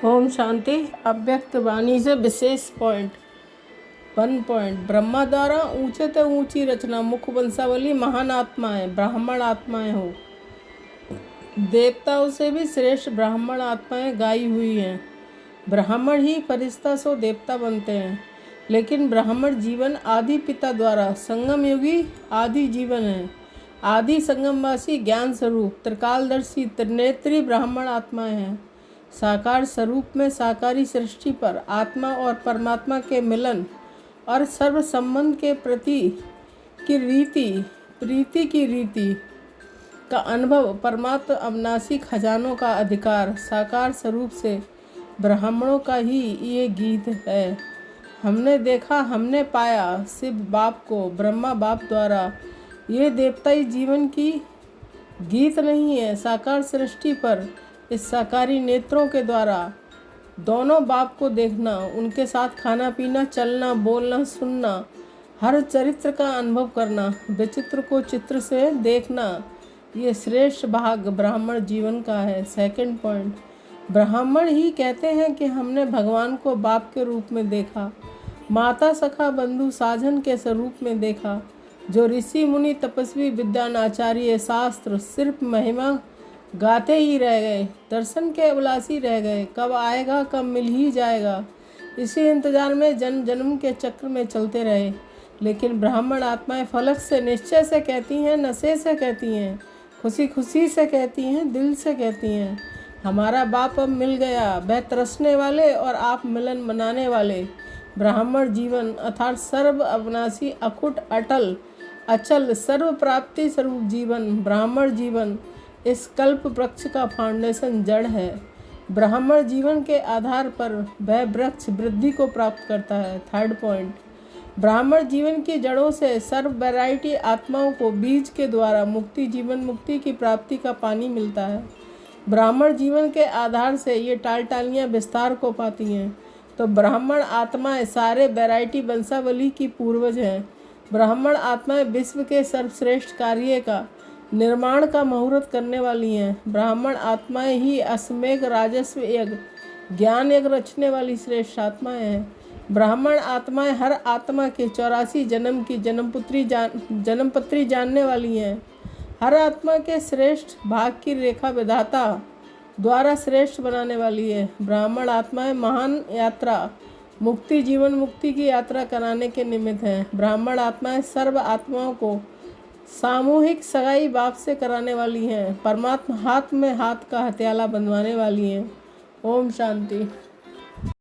ओम शांति। अव्यक्त वाणी से विशेष पॉइंट 1 ब्रह्मा द्वारा ऊंचे ते ऊंची रचना मुख वंशावली महान आत्माएं ब्राह्मण आत्माएं हो। देवताओं से भी श्रेष्ठ ब्राह्मण आत्माएं गाई हुई हैं। ब्राह्मण ही फरिश्ता सो देवता बनते हैं, लेकिन ब्राह्मण जीवन आदि पिता द्वारा संगम युगी आदि जीवन है। आदि संगमवासी ज्ञान स्वरूप त्रिकालदर्शी त्रिनेत्री ब्राह्मण आत्माएं हैं। साकार स्वरूप में साकारी सृष्टि पर आत्मा और परमात्मा के मिलन और सर्व संबंध के प्रति की प्रीति की रीति का अनुभव, परमात्मा अविनाशी खजानों का अधिकार, साकार स्वरूप से ब्राह्मणों का ही ये गीत है। हमने देखा, हमने पाया शिव बाप को ब्रह्मा बाप द्वारा। ये देवताई जीवन की गीत नहीं है। साकार सृष्टि पर इस साकारी नेत्रों के द्वारा दोनों बाप को देखना, उनके साथ खाना पीना, चलना, बोलना, सुनना, हर चरित्र का अनुभव करना, विचित्र को चित्र से देखना, ये श्रेष्ठ भाग ब्राह्मण जीवन का है। 2 पॉइंट, ब्राह्मण ही कहते हैं कि हमने भगवान को बाप के रूप में देखा, माता सखा बंधु साधन के स्वरूप में देखा। जो ऋषि मुनि तपस्वी विद्वान आचार्य शास्त्र सिर्फ महिमा गाते ही रह गए, दर्शन के अभिलाषी रह गए। कब आएगा, कब मिल ही जाएगा, इसी इंतजार में जन्म जन्म के चक्र में चलते रहे। लेकिन ब्राह्मण आत्माएं फलक से निश्चय से कहती हैं, नशे से कहती हैं, खुशी खुशी से कहती हैं, दिल से कहती हैं, हमारा बाप अब मिल गया। वह तरसने वाले और आप मिलन मनाने वाले ब्राह्मण जीवन अर्थात सर्व अविनाशी अकुट अटल अचल सर्व प्राप्ति स्वरूप जीवन ब्राह्मण जीवन इस कल्प वृक्ष का फाउंडेशन जड़ है। ब्राह्मण जीवन के आधार पर वह वृक्ष वृद्धि को प्राप्त करता है। 3 पॉइंट, ब्राह्मण जीवन की जड़ों से सर्व वैरायटी आत्माओं को बीज के द्वारा मुक्ति जीवन मुक्ति की प्राप्ति का पानी मिलता है। ब्राह्मण जीवन के आधार से ये टालटालियाँ विस्तार को पाती हैं। तो ब्राह्मण आत्माएं सारे वैरायटी वंशावली की पूर्वज हैं। ब्राह्मण आत्माएं विश्व के सर्वश्रेष्ठ कार्य का निर्माण का मुहूर्त करने वाली हैं। ब्राह्मण आत्माएं ही अश्वमेघ राजस्व यज्ञ ज्ञान यज्ञ रचने वाली श्रेष्ठ आत्माएं हैं। ब्राह्मण आत्माएं हर आत्मा के 84 जन्म की जन्मपत्री जानने वाली हैं। हर आत्मा के श्रेष्ठ भाग की रेखा विधाता द्वारा श्रेष्ठ बनाने वाली है। ब्राह्मण आत्माएं महान यात्रा मुक्ति जीवन मुक्ति की यात्रा कराने के निमित्त हैं। ब्राह्मण आत्माएं सर्व आत्माओं को सामूहिक सगाई बाप से कराने वाली हैं। परमात्मा हाथ में हाथ का हथियाला बंधवाने वाली हैं। ओम शांति।